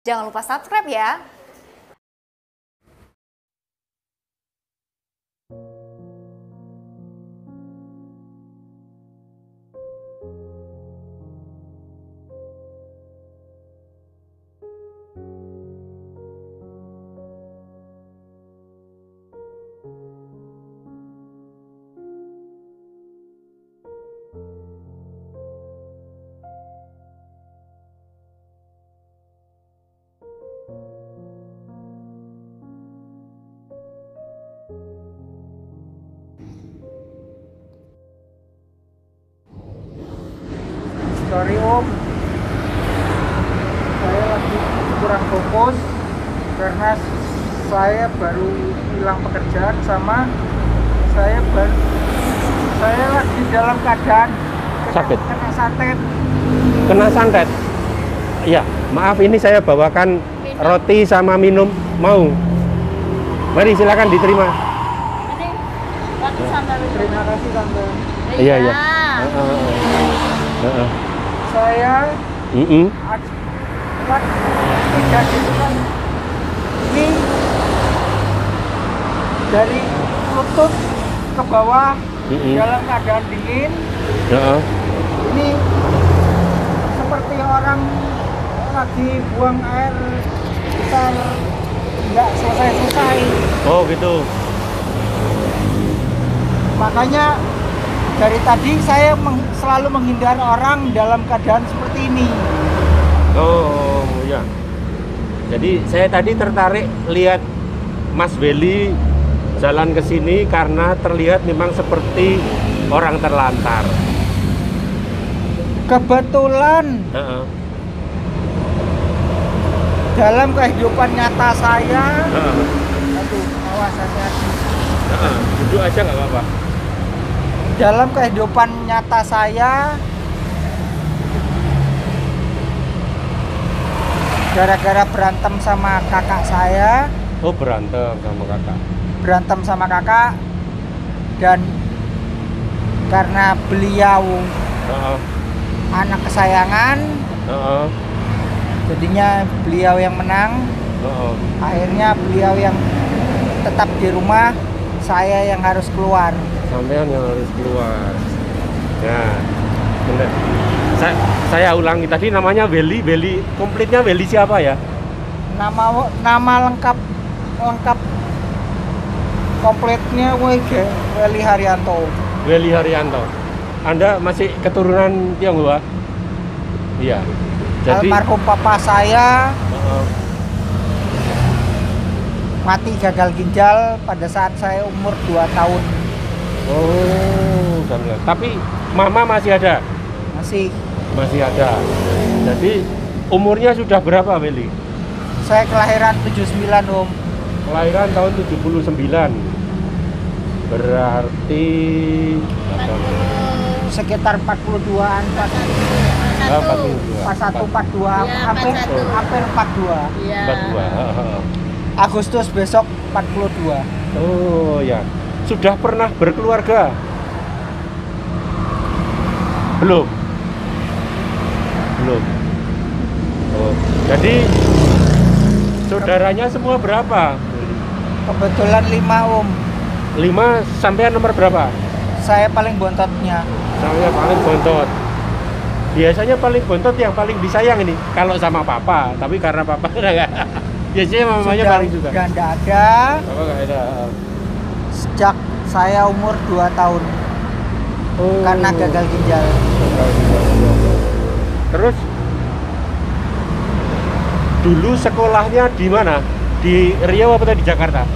Jangan lupa subscribe ya. Sorry Om, saya lagi kurang fokus karena saya baru hilang pekerjaan sama saya lagi dalam keadaan sakit, kena santet. kena santet. Iya, maaf ini saya bawakan roti sama minum, mau? Mari silakan diterima. Ini roti sambal. Terima kasih Tante. Iya, iya. Saya tidak ditemukan ini dari lutut ke bawah dalam keadaan dingin. Ini seperti orang lagi buang air besar nggak selesai. Oh gitu. Makanya dari tadi saya selalu menghindar orang dalam keadaan seperti ini. Oh ya. Jadi saya tadi tertarik lihat Mas Welly jalan ke sini karena terlihat memang seperti orang terlantar. Kebetulan dalam kehidupan nyata saya, aduh, awas hati-hati. Duduk aja nggak apa-apa. Dalam kehidupan nyata saya, gara-gara berantem sama kakak saya. Oh berantem sama kakak. Berantem sama kakak dan karena beliau anak kesayangan, jadinya beliau yang menang. Akhirnya beliau yang tetap di rumah, saya yang harus keluar. Sampean yang harus keluar. Ya, bener. Saya ulangi tadi namanya Welly komplitnya Welly siapa ya? Nama lengkap komplitnya Welly Haryanto. Welly Haryanto. Anda masih keturunan Tionghoa? Iya. Jadi almarhum papa saya mati gagal ginjal pada saat saya umur 2 tahun. Oh, tapi mama masih ada? Masih ada. Jadi umurnya sudah berapa, Welly? Saya kelahiran 79, Om. Kelahiran tahun 79. Berarti sekitar 42-an, 41, 42, hampir 42. Iya. 42. Agustus besok 42. Oh ya. Sudah pernah berkeluarga? Belum. Oh, jadi saudaranya semua berapa? Kebetulan 5, Om. 5, sampean nomor berapa? Saya paling bontotnya. Saya paling bontot. Biasanya paling bontot yang paling disayang ini kalau sama papa, tapi karena papa enggak. Biasanya mamanya Sudah paling suka. Enggak ada. Papa enggak ada. Sejak saya umur 2 tahun. Oh. Karena gagal ginjal. Terus dulu sekolahnya di mana? Di Riau apa di Jakarta?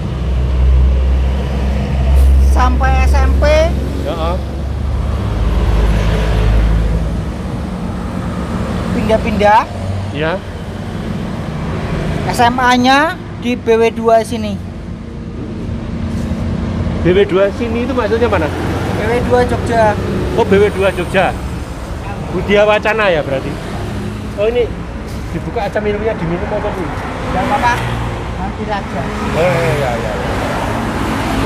Sampai SMP pindah-pindah. Ya. SMA-nya di BW2 sini. BW2 sini itu maksudnya mana? BW2 Jogja. Oh, BW2 Jogja. Budia Wacana ya berarti. Oh, ini dibuka aja minumnya, diminum apa dulu? Dan Bapak nanti aja. Oh ya.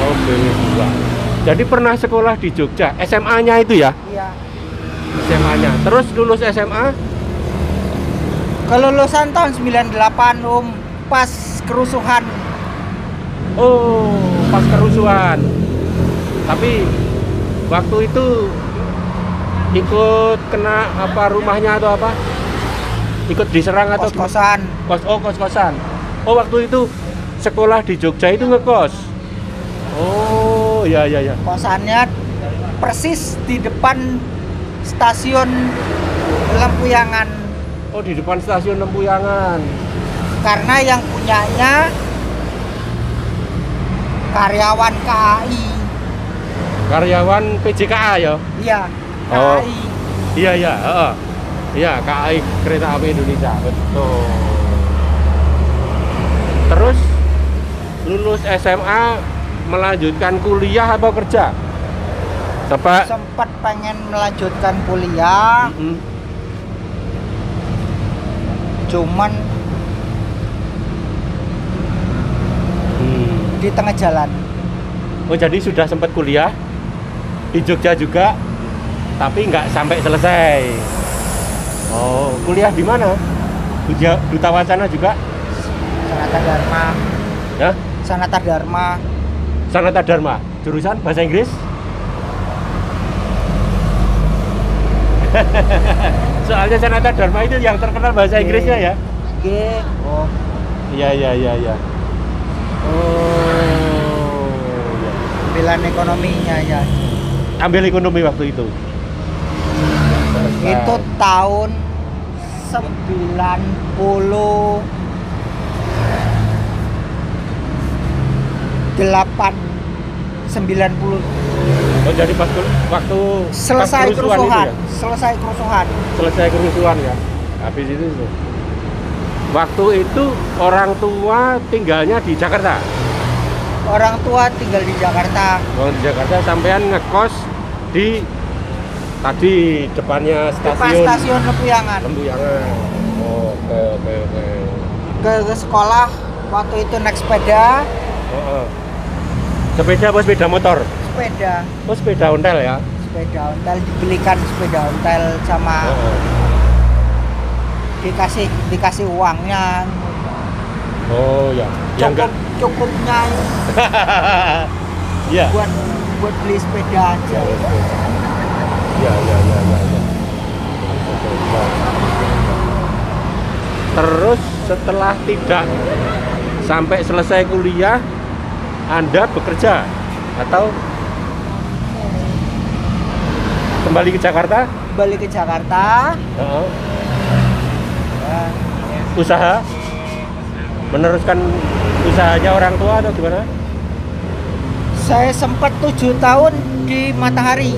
Oh, BW2. Jadi pernah sekolah di Jogja, SMA-nya itu ya? Iya. SMA-nya. Terus lulus SMA Kelulusan tahun 98 Om, pas kerusuhan. Oh, pas kerusuhan. Tapi waktu itu ikut kena apa rumahnya atau apa? Ikut diserang atau Kos-kosan. kos-kosan. Oh, waktu itu sekolah di Jogja itu ngekos. Oh, ya. Kosannya persis di depan stasiun Lempuyangan. Oh, di depan stasiun Lempuyangan. Karena yang punyanya karyawan KAI. Karyawan PJKA ya? Iya, Oh. KAI. Iya, heeh. Iya, KAI Kereta Api Indonesia. Betul. Terus lulus SMA melanjutkan kuliah atau kerja? Coba. Sempat pengen melanjutkan kuliah, Mm-mm. cuman Hmm. di tengah jalan. Oh, jadi sudah sempat kuliah di Jogja juga, tapi nggak sampai selesai. Oh, kuliah di mana? Duta Wacana juga? Sanata Dharma. Ya? Sanata Dharma. Sanata Dharma. Jurusan bahasa Inggris? Soalnya Sanata Dharma itu yang terkenal bahasa Inggrisnya ya? G. Oh, Iya. Oh, ya. pilihan ekonominya ya. Ambil ekonomi waktu itu. Itu tahun 90 Oh, jadi pas waktu selesai pas kerusuhan itu kerusuhan, ya? selesai kerusuhan. Ya. Habis itu. Waktu itu orang tua tinggalnya di Jakarta. Orang tua tinggal di Jakarta. Oh, di Jakarta sampean ngekos di tadi depannya Depan stasiun stasiun Lempuyangan. Lempuyangan. Oh, oke. Ke sekolah waktu itu naik sepeda. Oh. Sepeda apa sepeda motor? Sepeda. Oh, sepeda ontel ya. Sepeda ontel, dibelikan sepeda ontel sama Oh. dikasih uangnya. Oh ya. Yang enggak. Cukupnya Iya. buat beli sepeda aja. Ya. Terus setelah tidak sampai selesai kuliah, Anda bekerja atau kembali ke Jakarta? Balik ke Jakarta. Heeh. Ya, Usaha? Meneruskan usahanya orang tua atau gimana? saya sempat 7 tahun di Matahari.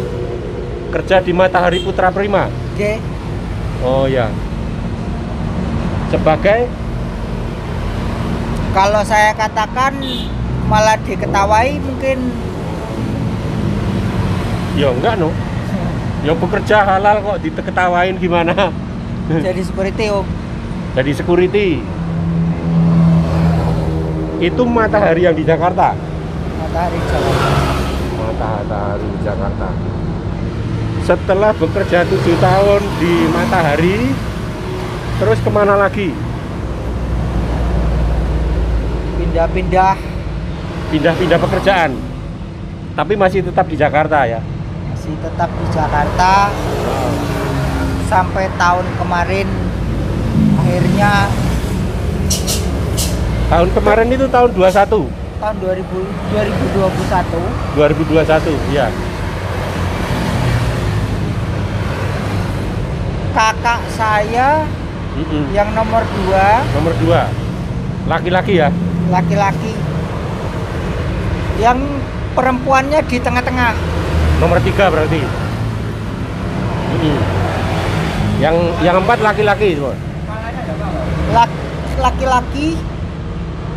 Kerja di Matahari Putra Prima? Oke. Oh ya. Sebagai? Kalau saya katakan malah diketawai mungkin. Ya enggak no. Ya bekerja halal kok diketawain gimana? Jadi seperti Om. Jadi security. Itu Matahari yang di Jakarta. Matahari Jakarta. Matahari di Jakarta. Setelah bekerja 7 tahun di Matahari, terus kemana lagi? Pindah-pindah pekerjaan. Tapi masih tetap di Jakarta ya. Masih tetap di Jakarta sampai tahun kemarin akhirnya Tahun kemarin itu tahun 21. tahun 2021 2021, ya. kakak saya yang nomor 2 Nomor 2. Laki-laki ya? laki-laki, yang perempuannya di tengah-tengah. Nomor 3 berarti. Yang 4 laki-laki semua.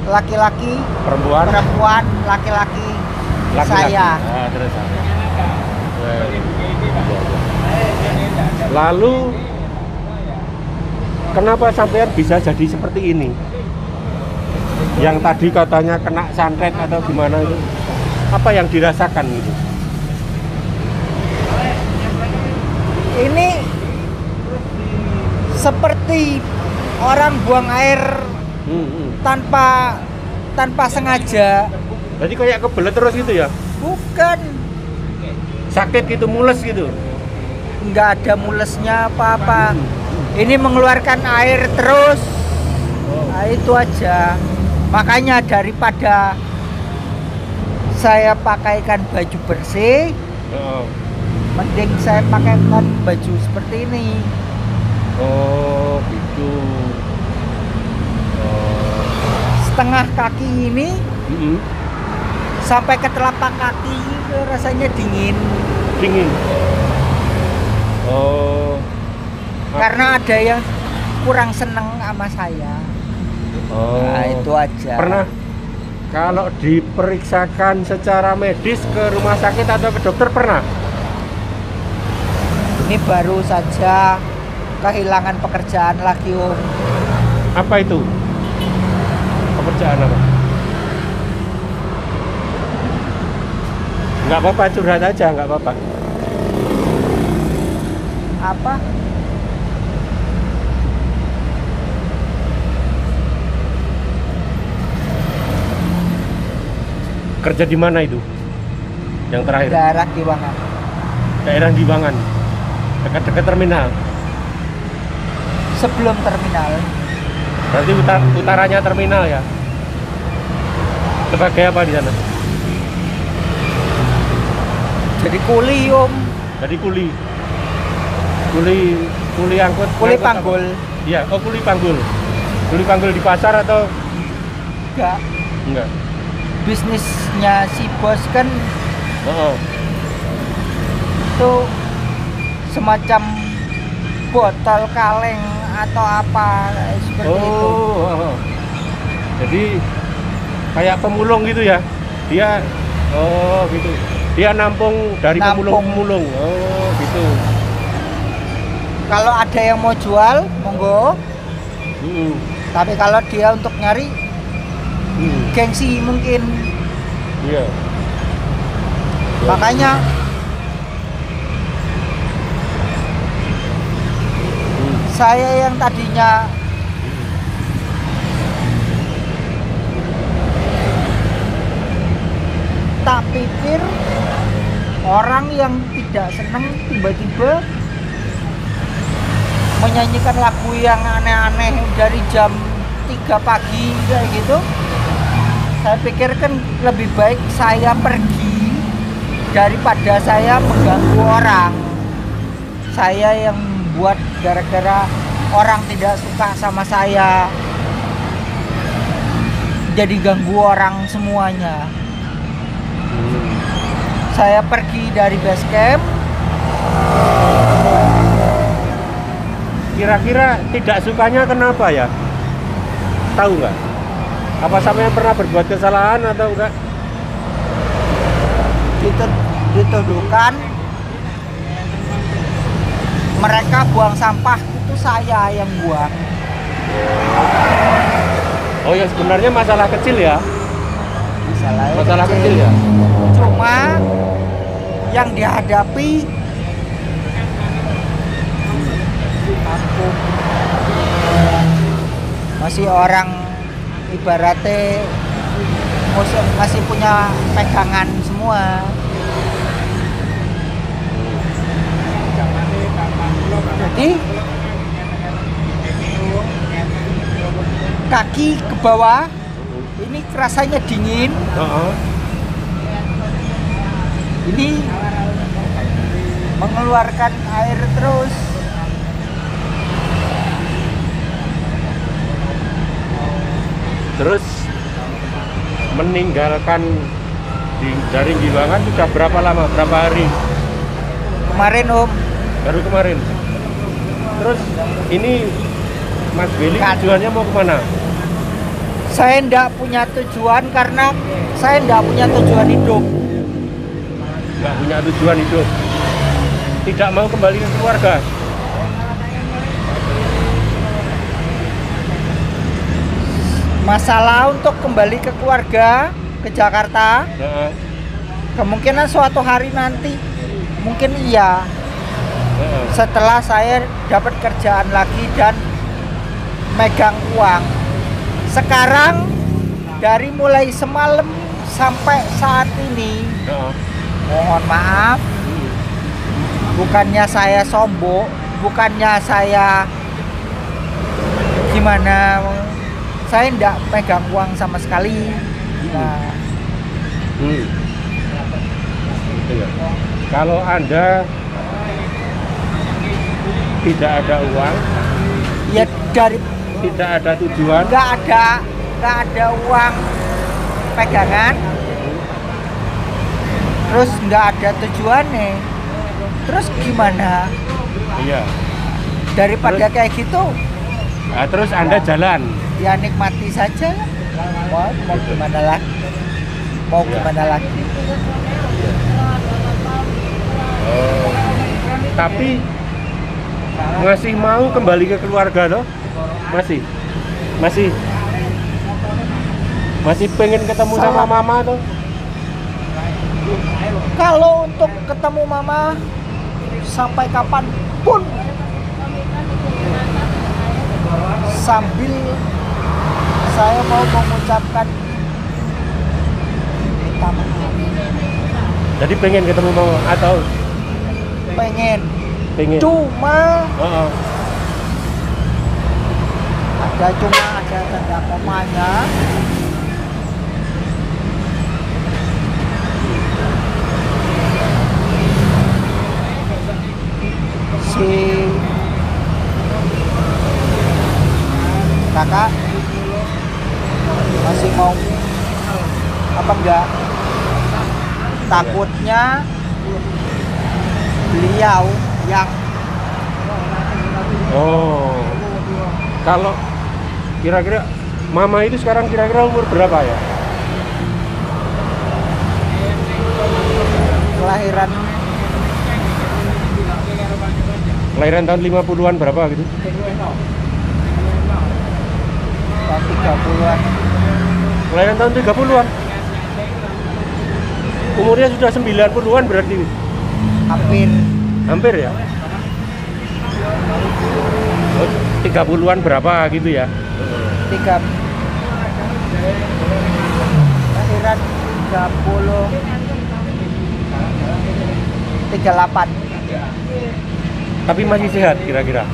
Laki-laki, Perempuan. laki-laki, Laki-laki. saya. Terus. Lalu kenapa sampean bisa jadi seperti ini? Yang tadi katanya kena santet atau gimana itu? Apa yang dirasakan gitu? Ini seperti orang buang air Hmm. tanpa sengaja. Jadi kayak kebelet terus gitu ya? Bukan, Sakit gitu, mules gitu? nggak ada mulesnya apa-apa. Ini mengeluarkan air terus. Nah, itu aja. Makanya daripada saya pakaikan baju bersih, Oh. mending saya pakaikan baju seperti ini. Oh, gitu. Oh. Setengah kaki ini Mm-mm. sampai ke telapak kaki rasanya dingin. Dingin. Oh. Karena ada yang kurang seneng sama saya. Oh. Nah, itu aja. Pernah kalau diperiksakan secara medis ke rumah sakit atau ke dokter pernah? Ini baru saja kehilangan pekerjaan lagi, Om. Apa itu? Pekerjaan apa? Nggak apa-apa, curhat aja, nggak apa-apa. Apa? Kerja di mana itu? Yang terakhir? Daerah Giwangan. Daerah Diwangan. Dekat-dekat terminal. Sebelum terminal. Berarti utaranya terminal ya? Sebagai apa di sana? Jadi kuli, Om. Jadi kuli. Kuli angkut. Kuli angkut apa? panggul. Iya, oh kuli panggul. Kuli panggul di pasar atau Enggak. enggak? Bisnisnya si bos kan Oh. itu semacam botol kaleng atau apa seperti itu. Oh. Jadi kayak pemulung gitu ya? Dia gitu. Dia nampung dari Nampung. pemulung-pemulung. Oh, gitu. Kalau ada yang mau jual, monggo. Hmm. Tapi kalau dia untuk nyari Hmm. gengsi mungkin. Iya. Makanya saya yang tadinya tak pikir orang yang tidak seneng tiba-tiba menyanyikan lagu yang aneh-aneh dari jam 3 pagi kayak gitu. Saya pikir kan lebih baik saya pergi daripada saya mengganggu orang. Saya yang buat gara-gara orang tidak suka sama saya, jadi ganggu orang semuanya. Saya pergi dari base camp. Kira-kira tidak sukanya kenapa ya? Tahu nggak? Apa sampean pernah berbuat kesalahan atau enggak? Dituduhkan mereka buang sampah, itu saya yang buang. Oh ya, sebenarnya masalah kecil ya? Masalah kecil ya? Cuma yang dihadapi ampun, masih orang ibaratnya masih punya pegangan semua. Jadi kaki ke bawah ini rasanya dingin. Heeh. Ini mengeluarkan air terus. Terus meninggalkan dari Giwangan sudah berapa lama? Berapa hari? Kemarin, Om. Baru kemarin. Terus ini Mas Willy tujuannya mau kemana? Saya enggak punya tujuan karena saya enggak punya tujuan hidup. Nggak punya tujuan hidup. Tidak mau kembali ke keluarga. Masalah untuk kembali ke keluarga, ke Jakarta, Heeh. kemungkinan suatu hari nanti mungkin iya. Heeh. Setelah saya dapat kerjaan lagi dan megang uang. Sekarang dari mulai semalam sampai saat ini, Heeh. mohon maaf, bukannya saya sombong, bukannya saya gimana, saya enggak pegang uang sama sekali. Nah, Gitu ya. Kalau Anda tidak ada uang, ya dari tidak ada tujuan, nggak ada uang pegangan, terus nggak ada tujuannya, terus gimana? iya. Daripada kayak gitu, Nah, terus Anda jalan. ya nikmati saja. Mau gimana lagi? Mau gimana lagi? Oh. Tapi masih mau kembali ke keluarga toh? Masih pengen ketemu sama mama toh? Kalau untuk ketemu mama sampai kapanpun, sambil saya mau mengucapkan minta maaf. Jadi pengen ketemu mama atau Pengen, pengen? cuma Heeh. ada tanda komanya. Si kakak masih mau apa enggak? Takutnya beliau yang Oh. Kalau kira-kira mama itu sekarang kira-kira umur berapa ya? kelahiran Kelahiran tahun 50-an berapa gitu? tahun 30-an. Kelahiran tahun 30-an. Umurnya sudah 90-an berarti. Hampir Ya. Oh, 30-an berapa gitu ya? 3 kelahiran 38. Tapi masih sehat kira-kira.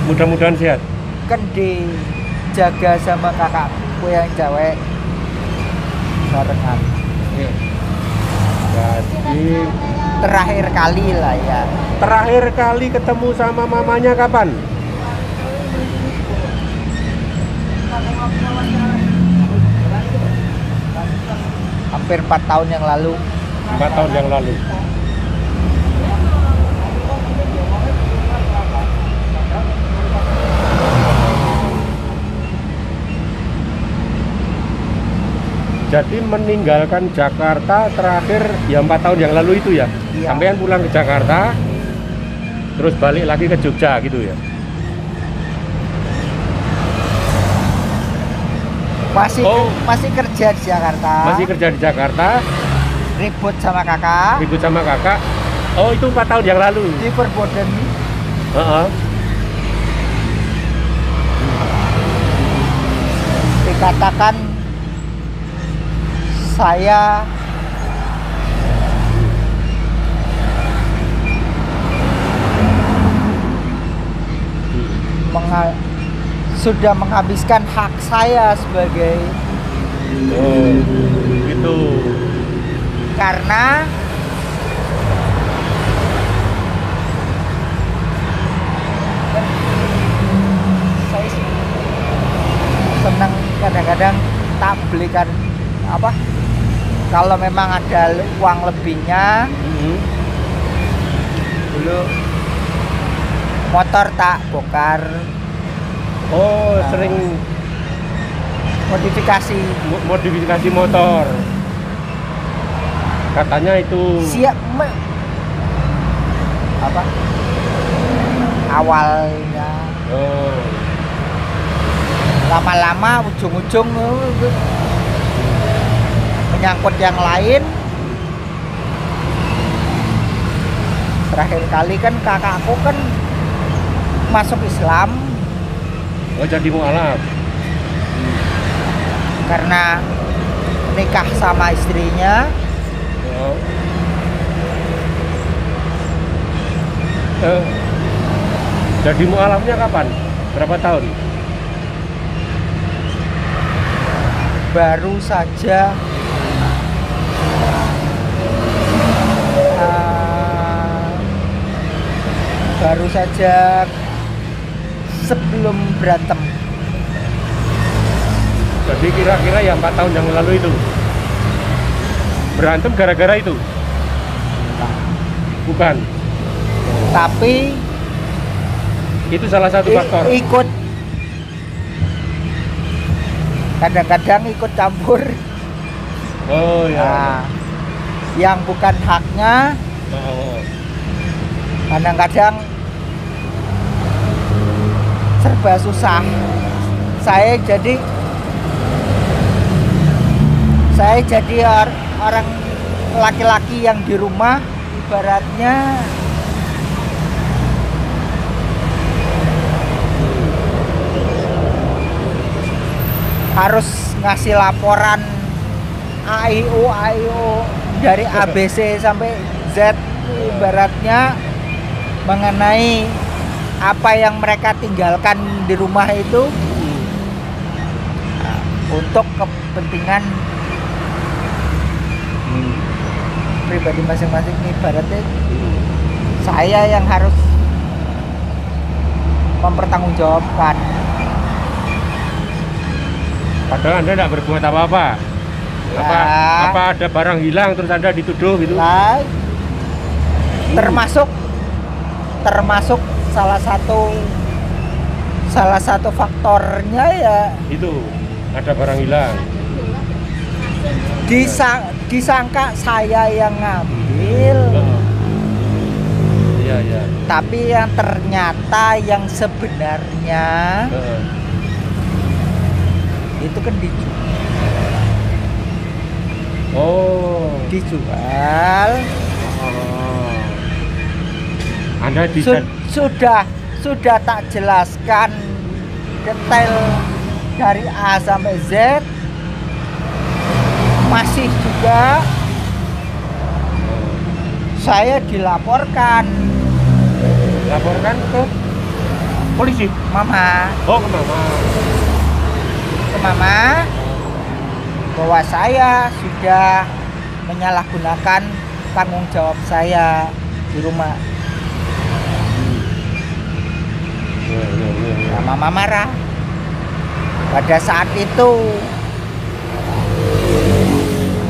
Mudah-mudahan sehat. Kan dijaga sama kakakku yang cewek barengan. Jadi Terakhir kali lah ya. terakhir kali ketemu sama mamanya kapan? Hampir 4 tahun yang lalu. 4 tahun yang lalu. Jadi meninggalkan Jakarta terakhir ya 4 tahun yang lalu itu ya? Iya. Sampean pulang ke Jakarta, terus balik lagi ke Jogja gitu ya? Masih kerja di Jakarta. Masih kerja di Jakarta, Ribut sama kakak. ribut sama kakak. Oh itu 4 tahun yang lalu? Di Perboden. Heeh. Dikatakan saya sudah menghabiskan hak saya sebagai Oh gitu. karena saya senang kadang-kadang tak belikan apa, kalau memang ada uang lebihnya dulu motor tak bongkar. Oh sering Modifikasi modifikasi motor. Katanya itu apa awalnya, oh, lama-lama ujung-ujung menyangkut yang lain, berkali-kali kan kakakku kan masuk Islam Oh, jadi mualaf. karena nikah sama istrinya. Oh. Eh, jadi mualafnya kapan? Berapa tahun? Baru saja sebelum berantem. Jadi kira-kira ya 4 tahun yang lalu itu berantem gara-gara itu? Bukan. Tapi Itu salah satu faktor. ikut kadang-kadang ikut campur. Oh ya. Nah, yang bukan haknya Oh. kadang-kadang serba susah. Saya jadi orang laki-laki yang di rumah ibaratnya harus ngasih laporan AIO dari ABC sampai Z, ibaratnya mengenai apa yang mereka tinggalkan di rumah itu untuk kepentingan pribadi masing-masing. Ibaratnya saya yang harus mempertanggungjawabkan. Padahal Anda tidak berbuat apa-apa. Ya. Apa ada barang hilang terus Anda dituduh gitu? Nah, termasuk salah satu faktornya ya Itu ada barang hilang. disangka saya yang ngambil, Iya, iya. tapi yang ternyata yang sebenarnya itu kan dijual. Oh. Anda Sudah tak jelaskan detail dari A sampai Z, masih juga saya dilaporkan. Laporkan ke polisi? Mama, Oh, ke mama. ke mama bahwa saya sudah menyalahgunakan tanggung jawab saya di rumah. Nah, mama marah. Pada saat itu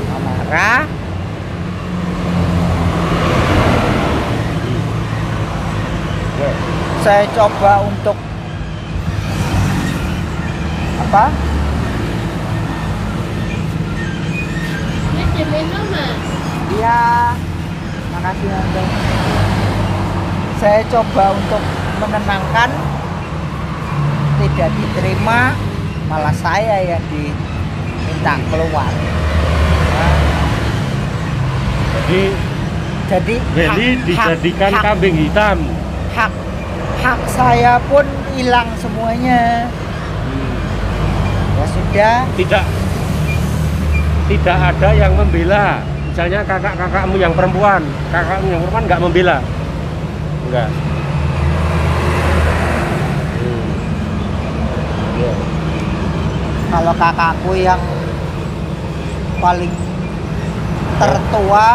mama marah. Saya coba untuk apa? Iya, makasih Anda. Saya coba untuk menenangkan, tidak diterima, malah saya yang diminta keluar. Nah, jadi Beli dijadikan kambing hitam. Hak saya pun hilang semuanya. Ya sudah. Tidak ada yang membela. Misalnya kakakmu yang perempuan nggak membela. Enggak. Kalau kakakku yang paling tertua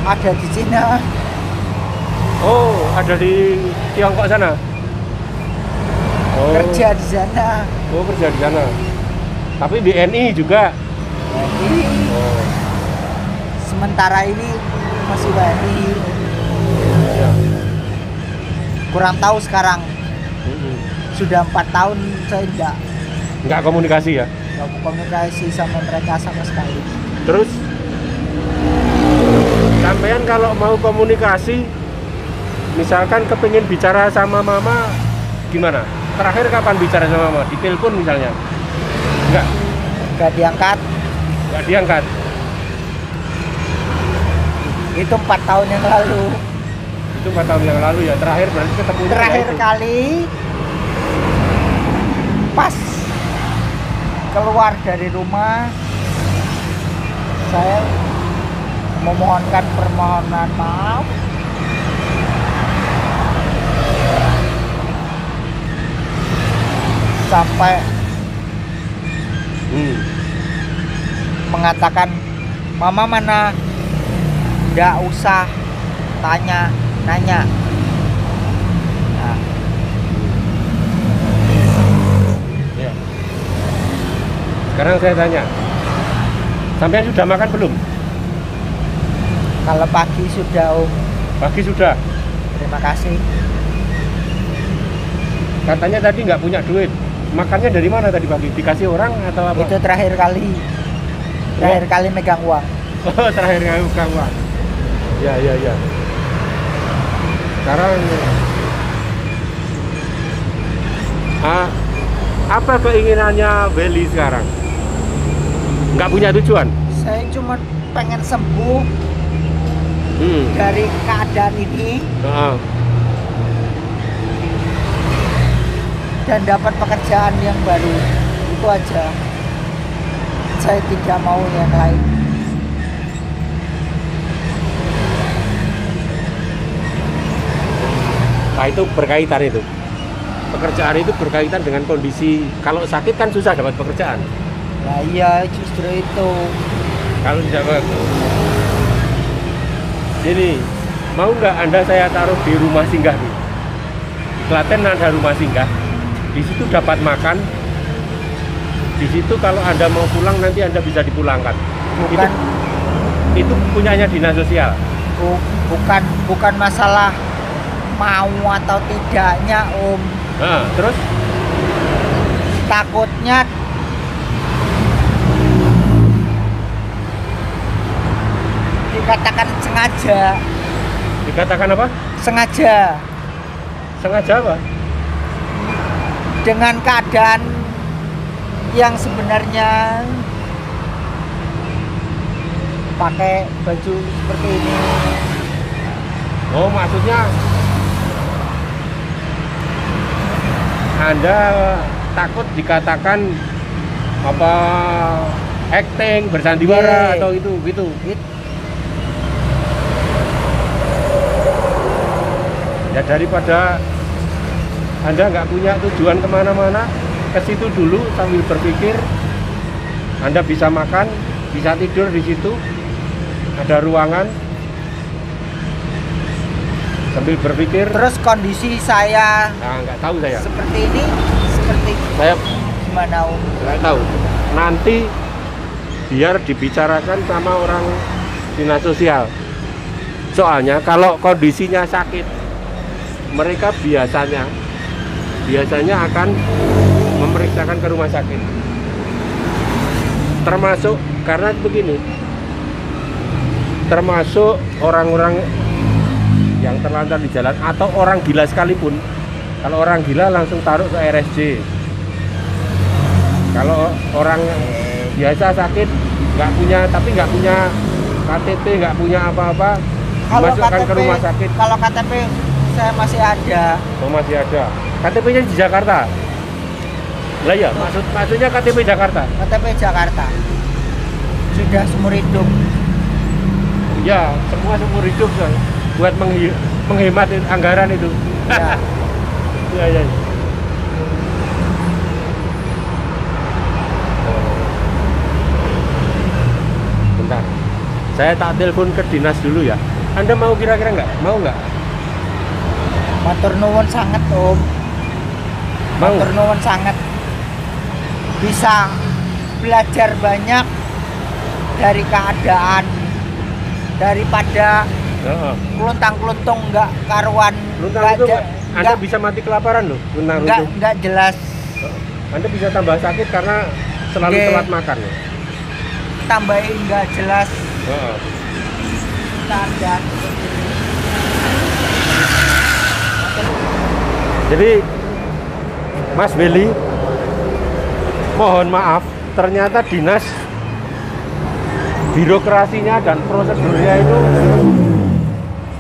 ada di Cina. Oh, ada di Tiongkok sana. Oh. Kerja di sana. Oh, kerja di sana. Tapi BNI juga. Jadi sementara ini masih BNI. Ya. Kurang tahu sekarang. Sudah 4 tahun saya Nggak komunikasi ya? nggak komunikasi sama mereka sama sekali. Terus sampean kalau mau komunikasi, misalkan kepingin bicara sama mama, gimana? Terakhir kapan bicara sama mama? Di telepon misalnya? Nggak diangkat. Nggak diangkat. Itu 4 tahun yang lalu. Itu 4 tahun yang lalu ya. Terakhir berarti ketemu Terakhir kali pas keluar dari rumah, saya memohonkan permohonan maaf sampai mengatakan, mama mana, nggak usah nanya. Nah, Ya. Sekarang saya tanya, sampean sudah makan belum? kalau pagi sudah Om, Pagi sudah. terima kasih. Katanya tadi nggak punya duit. Makannya dari mana tadi pagi? Dikasih orang atau apa? Itu terakhir kali megang uang. Oh, terakhir kali buka uang. Ya. Sekarang apa keinginannya Beli sekarang? Nggak punya tujuan? Saya cuma pengen sembuh dari keadaan ini Heeh. dan dapat pekerjaan yang baru. Itu aja. Saya tidak mau yang lain. Nah, itu berkaitan itu. Pekerjaan itu berkaitan dengan kondisi. Kalau sakit kan susah dapat pekerjaan. Nah iya, justru itu. Kalau tidak bagus. Ini mau nggak Anda saya taruh di rumah singgah nih? Di Klaten ada rumah singgah. Di situ dapat makan. Di situ kalau Anda mau pulang nanti Anda bisa dipulangkan. Bukan Itu punyanya dinas sosial. bukan masalah mau atau tidaknya Om. Nah, terus Takutnya dikatakan sengaja. dikatakan apa? Sengaja. Sengaja apa? Dengan keadaan yang sebenarnya pakai baju seperti ini. Oh, maksudnya Anda takut dikatakan apa acting, bersandiwara Iya. atau itu gitu. Ya daripada Anda nggak punya tujuan kemana-mana, ke situ dulu sambil berpikir. Anda bisa makan, bisa tidur di situ, ada ruangan sambil berpikir. Terus kondisi saya Nah, nggak tahu saya. seperti ini, seperti Saya gimana Om? nggak tahu. Nanti biar dibicarakan sama orang dinas sosial. Soalnya kalau kondisinya sakit, mereka biasanya akan memeriksakan ke rumah sakit. Termasuk karena begini, termasuk orang-orang yang terlantar di jalan atau orang gila sekalipun. Kalau orang gila langsung taruh ke RSJ. Kalau orang biasa sakit nggak punya KTP, nggak punya apa-apa, masukkan ke rumah sakit. Kalau KTP saya masih ada. Oh, masih ada. KTP-nya di Jakarta. Lah ya, maksudnya KTP Jakarta. KTP Jakarta. Sudah seumur hidup. Ya, semua seumur hidup kan. Buat menghemat anggaran itu. Ya. Ya. Bentar. Saya tak telepon ke dinas dulu ya. Anda mau kira-kira nggak? Mau nggak? Matur nuwun sangat Om. Mau. Matur nuwun sangat. Bisa belajar banyak dari keadaan daripada Heeh. keluntang-keluntung nggak karuan. Luntang nggak itu je- Anda nggak- bisa mati kelaparan loh. Luntang itu. nggak jelas. Anda bisa tambah sakit karena selalu Oke. telat makan ya. Tambahin nggak jelas Heeh. keadaan. Jadi Mas Beli, mohon maaf, ternyata dinas birokrasinya dan prosedurnya itu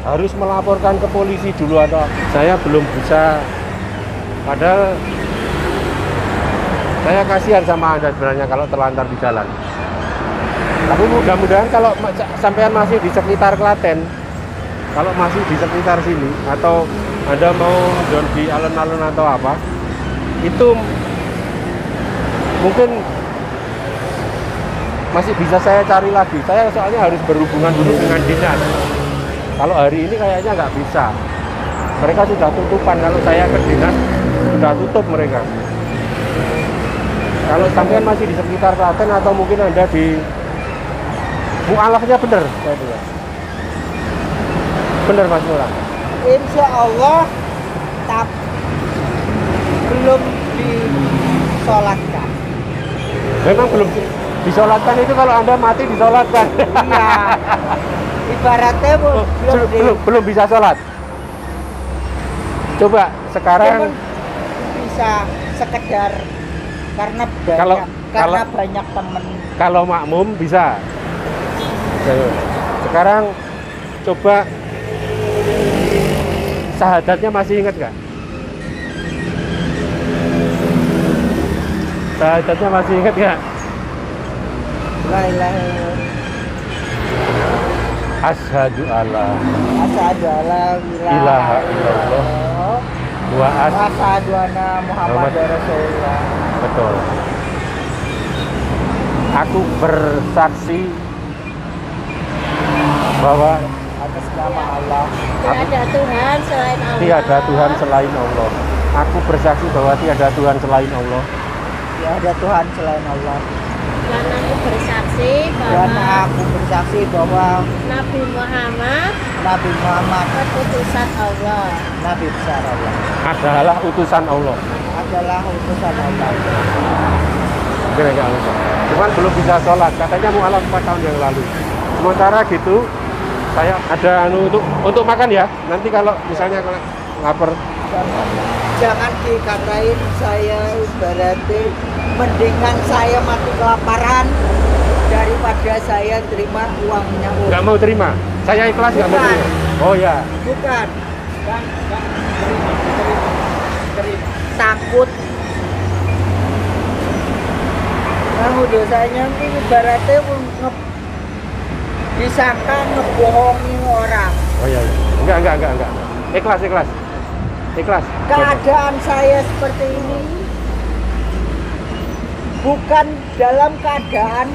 harus melaporkan ke polisi dulu atau saya belum bisa. Padahal saya kasihan sama Anda sebenarnya kalau terlantar di jalan. Tapi mudah-mudahan kalau sampean masih di sekitar Klaten, kalau masih di sekitar sini atau Anda mau down di alun-alun atau apa, itu mungkin masih bisa saya cari lagi. Saya soalnya harus berhubungan dulu dengan dinas. Kalau hari ini kayaknya nggak bisa. Mereka sudah tutupan. Kalau saya ke dinas sudah tutup mereka. Kalau sampean masih di sekitar Klaten atau mungkin Anda di mualafnya bener, saya bilang. Bener Mas Murang. Insya Allah belum disolatkan. Memang belum disolatkan itu kalau Anda mati disolatkan. Iya. Ibaratnya Belum bisa sholat. Coba sekarang bisa sekedar karena banyak temen. Kalau makmum bisa. Sekarang coba syahadatnya masih ingat nggak? Syahadatnya masih ingat nggak? La ilaha illallah. Asyhadu alla ilaha illallah wa asyhadu anna Muhammadar Rasulullah. Betul. Aku bersaksi bahwa atas nama Allah Tiada Tuhan selain Allah. tiada Tuhan selain Allah. Aku bersaksi bahwa tiada Tuhan selain Allah. tiada Tuhan selain Allah. Dan aku bersaksi Dan bahwa aku bersaksi bahwa Nabi Muhammad Nabi Muhammad utusan Allah. Nabi besar Allah Adalah utusan Allah. adalah utusan Allah. Mungkin agak lupa. Cuman belum bisa sholat. Katanya mualaf 4 tahun yang lalu. Sementara gitu, saya ada untuk makan ya. Nanti kalau misalnya lapar. Jangan dikatain saya ibaratnya mendingan saya mati kelaparan daripada saya terima uangnya. Nggak mau terima. Saya ikhlas nggak mau Bukan. terima. Oh ya. Bukan. Terima. Takut. Kamu dosanya ini ibaratnya disangka ngebohongi orang. Oh iya. Enggak. Ikhlas. Keadaan saya seperti ini bukan dalam keadaan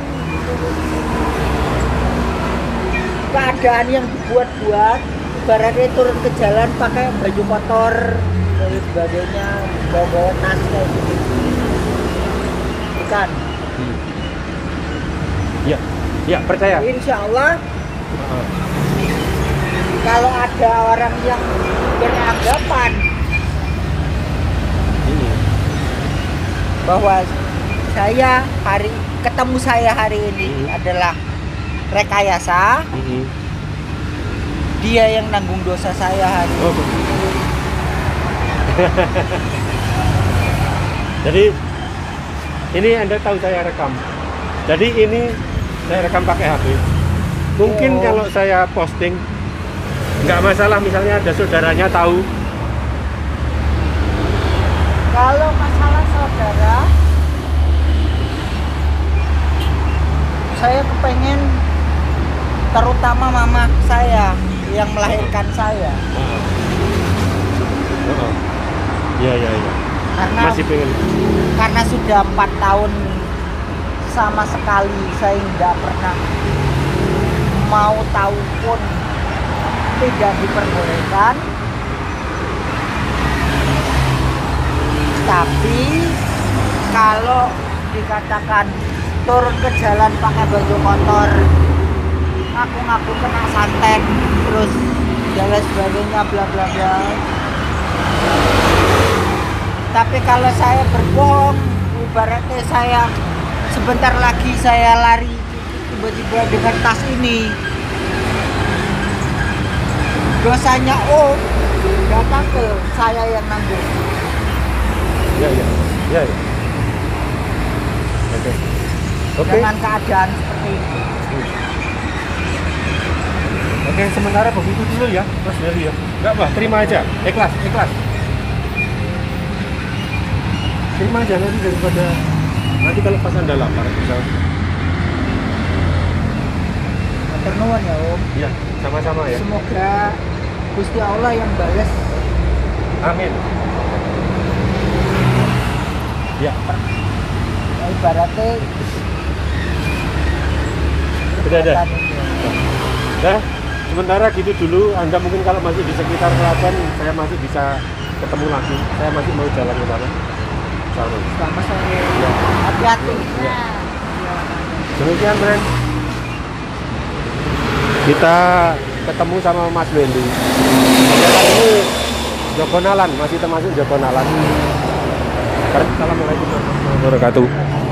yang dibuat-buat, ibaratnya turun ke jalan pakai baju kotor dan sebagainya, bawa tas kayak gitu. Bukan. Ya percaya. Insya Allah kalau ada orang yang beranggapan bahwa ketemu saya hari ini adalah rekayasa, dia yang nanggung dosa saya hari ini. Jadi ini Anda tahu saya rekam. Jadi ini saya rekam pakai HP. Mungkin kalau saya posting nggak masalah, misalnya ada saudaranya tahu. Kalau masalah saudara, saya kepengen terutama mama saya yang melahirkan saya. Iya. Masih pengen. Karena sudah 4 tahun sama sekali saya nggak pernah mau tahu pun tidak diperbolehkan. Tapi kalau dikatakan turun ke jalan pakai baju kotor, ngaku-ngaku kena santet, terus dan sebagainya bla bla bla. Tapi kalau saya berbohong, ibaratnya saya sebentar lagi saya lari tiba-tiba dengan tas ini, dosanya datang ke saya yang nanggung. Iya. Oke. Dengan keadaan seperti ini. Oke, sementara begitu dulu ya, Mas Heri ya. Enggak, Mbak, terima aja. Ikhlas, ikhlas. Terima aja nanti daripada nanti kalau pas Anda lapar bisa. Matur nuwun ya Om. Iya, sama-sama ya. Semoga Gusti Allah yang balas. Amin. Ya, Ibaratnya udah. Nah, sementara gitu dulu. Anda mungkin kalau masih di sekitar Klaten, saya masih bisa ketemu lagi. Saya masih mau jalan ke sana. selamat sore. Hati-hati. Ya. Demikian, Bren. Kita ketemu sama Mas Wendy. Jalan ini Jogonalan, masih termasuk Jogonalan. Assalamualaikum warahmatullahi wabarakatuh.